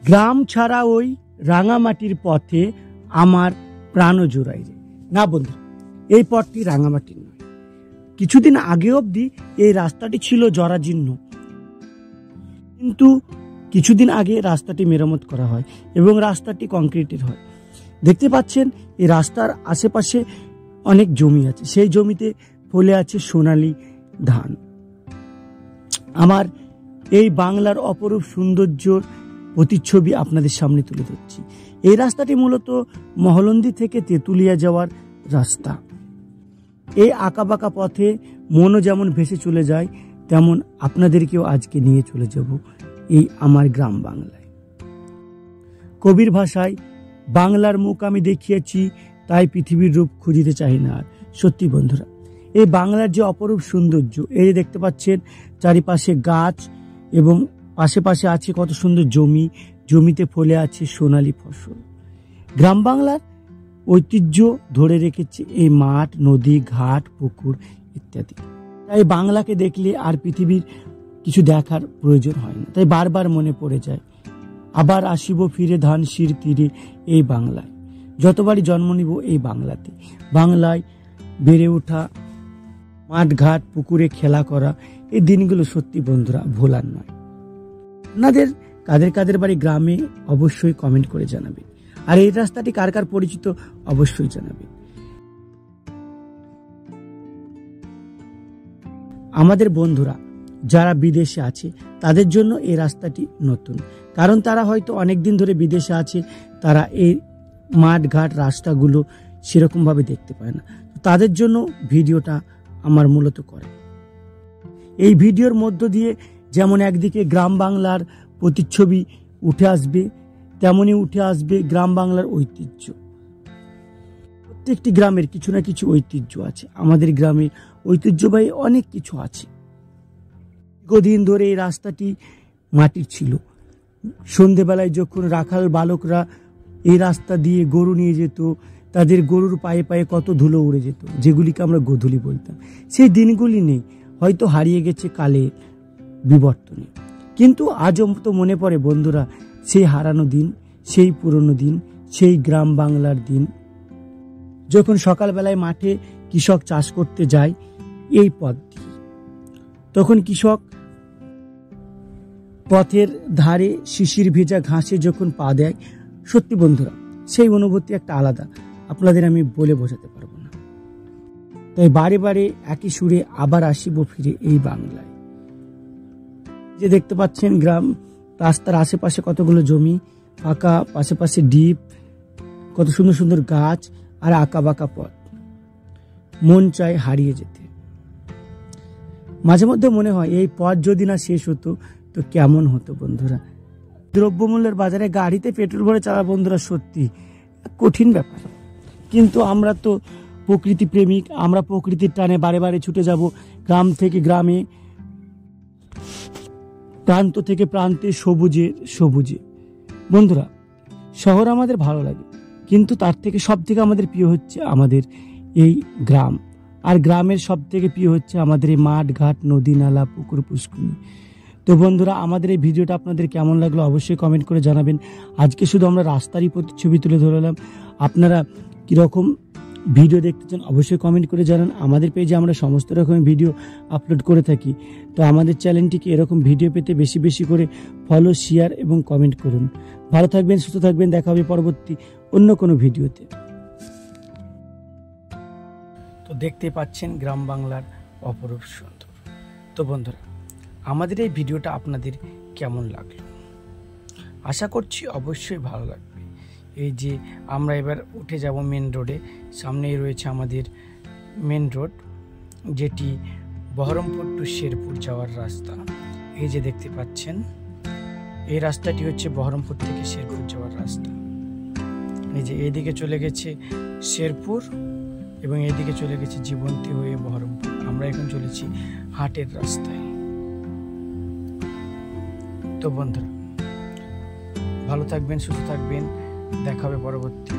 গ্রাম ছাড়া ওই রাঙামাটির পথে আমার প্রাণ জোড়াই রে। না বন্ধু, এই পথটি রাঙামাটির নয়। কিছুদিন আগে অবধি এই রাস্তাটি ছিল জরাজীর্ণ, কিন্তু কিছুদিন আগে রাস্তাটি মেরামত করা হয় এবং রাস্তাটি কংক্রিটের হয়। দেখতে পাচ্ছেন এই রাস্তার আশেপাশে অনেক জমি আছে, সেই জমিতে ফলে আছে সোনালী ধান। আমার এই বাংলার অপরূপ সৌন্দর্যর প্রতিচ্ছবি আপনাদের সামনে তুলে ধরছি। এই রাস্তাটি মূলত মহলন্দি থেকে তেঁতুলিয়া যাওয়ার রাস্তা। এই আঁকাবাঁকা পথে মনও যেমন ভেসে চলে যায়, তেমন আপনাদেরকেও আজকে নিয়ে চলে যাব এই আমার গ্রাম বাংলায়। কবির ভাষায়, বাংলার মুখ আমি দেখিয়েছি, তাই পৃথিবীর রূপ খুঁজিতে চাই না আর। সত্যি বন্ধুরা, এই বাংলার যে অপরূপ সৌন্দর্য, এই দেখতে পাচ্ছেন চারিপাশে গাছ এবং পাশে পাশে আছে কত সুন্দর জমি, জমিতে ফলে আছে সোনালী ফসল। গ্রাম বাংলার ঐতিহ্য ধরে রেখেছে এই মাঠ, নদী, ঘাট, পুকুর ইত্যাদি। তাই বাংলাকে দেখলে আর পৃথিবীর কিছু দেখার প্রয়োজন হয় না, তাই বারবার মনে পড়ে যায়, আবার আসিব ফিরে ধানসির তীরে এই বাংলায়, যতবারই জন্ম নিব এই বাংলাতে। বাংলায় বেড়ে ওঠা, মাঠ ঘাট পুকুরে খেলা করা, এই দিনগুলো সত্যি বন্ধুরা ভোলার নয়। আপনাদের কাদের কাদের বাড়ি গ্রামে অবশ্যই কমেন্ট করে জানাবেন, আর এই রাস্তাটি কার কার পরিচিত অবশ্যই জানাবেন। আমাদের বন্ধুরা যারা বিদেশে আছে তাদের জন্য এই রাস্তাটি নতুন, কারণ তারা হয়তো অনেকদিন ধরে বিদেশে আছে, তারা এই মাঠ ঘাট রাস্তাগুলো সেরকমভাবে দেখতে পায় না। তাদের জন্য ভিডিওটা আমার মূলত করে। এই ভিডিওর মধ্য দিয়ে যেমন একদিকে গ্রাম বাংলার প্রতিচ্ছবি উঠে আসবে, তেমনি উঠে আসবে গ্রাম বাংলার ঐতিহ্য। প্রত্যেকটি গ্রামের কিছু না কিছু ঐতিহ্য আছে। আমাদের গ্রামের ঐতিহ্যবাহী অনেক কিছু আছে। দীর্ঘদিন ধরে এই রাস্তাটি মাটির ছিল। সন্ধেবেলায় যখন রাখাল বালকরা এই রাস্তা দিয়ে গরু নিয়ে যেত, তাদের গরুর পায়ে পায়ে কত ধুলো উড়ে যেত, যেগুলিকে আমরা গোধূলি বলতাম। সেই দিনগুলি নেই, হয়তো হারিয়ে গেছে কালের বিবর্তনে। কিন্তু আজও তো মনে পড়ে বন্ধুরা সেই হারানো দিন, সেই পুরনো দিন, সেই গ্রাম বাংলার দিন, যখন সকালবেলায় মাঠে কৃষক চাষ করতে যায় এই পথ দিয়ে। তখন কৃষক পথের ধারে শিশির ভেজা ঘাসে যখন পা দেয়, সত্যি বন্ধুরা সেই অনুভূতি একটা আলাদা, আপনাদের আমি বলে বোঝাতে পারবো না। তাই বারে বারে একই সুরে আবার আসিব ফিরে এই বাংলায়। যে দেখতে পাচ্ছেন গ্রাম রাস্তার আশেপাশে কতগুলো জমি ফাঁকা, পাশে পাশে ডিপ, কত সুন্দর সুন্দর গাছ আর আঁকা বাঁকা পথ, মন চায় হারিয়ে যেতে। মাঝে মধ্যে মনে হয় এই পথ যদি না শেষ হতো তো কেমন হতো বন্ধুরা। দ্রব্যমূল্যের বাজারে গাড়িতে পেট্রোল ভরে চালা বন্ধুরা সত্যি কঠিন ব্যাপার, কিন্তু আমরা তো প্রকৃতি প্রেমিক, আমরা প্রকৃতির টানে বারে বারে ছুটে যাব গ্রাম থেকে গ্রামে, প্রান্ত থেকে প্রান্তে, সবুজে সবুজে। বন্ধুরা শহর আমাদের ভালো লাগে, কিন্তু তার থেকে সব থেকে আমাদের প্রিয় হচ্ছে আমাদের এই গ্রাম, আর গ্রামের সব থেকে প্রিয় হচ্ছে আমাদের এই মাঠ ঘাট, নদী নালা, পুকুর পুষ্কুনি। তো বন্ধুরা আমাদের এই ভিডিওটা আপনাদের কেমন লাগলো অবশ্যই কমেন্ট করে জানাবেন। আজকে শুধু আমরা রাস্তারই প্রতিচ্ছবি তুলে ধরলাম, আপনারা কীরকম ভিডিও দেখতে চান অবশ্যই কমেন্ট করে জানান। আমাদের পেজে আমরা সমস্ত রকমের ভিডিও আপলোড করে থাকি, তো আমাদের চ্যানেলটিকে এরকম ভিডিও পেতে বেশি বেশি করে ফলো, শেয়ার এবং কমেন্ট করুন। ভালো থাকবেন, সুস্থ থাকবেন, দেখা হবে পরবর্তী অন্য কোনো ভিডিওতে। তো দেখতে পাচ্ছেন গ্রাম বাংলার অপরূপ সুন্দর। তো বন্ধুরা আমাদের এই ভিডিওটা আপনাদের কেমন লাগলো আশা করছি অবশ্যই ভালো লাগবে। এই যে আমরা এবার উঠে যাব মেন রোডে, সামনেই রয়েছে আমাদের মেন রোড, যেটি বহরমপুর টু শেরপুর যাওয়ার রাস্তা। এই যে দেখতে পাচ্ছেন এই রাস্তাটি হচ্ছে বহরমপুর থেকে শেরপুর যাওয়ার রাস্তা। এই যে এইদিকে চলে গেছে শেরপুর এবং এইদিকে চলে গেছে জীবন্তী হয়ে বহরমপুর। আমরা এখন চলেছি হাটের রাস্তায়। তো বন্ধুরা ভালো থাকবেন, সুস্থ থাকবেন, দেখা হবে পরবর্তী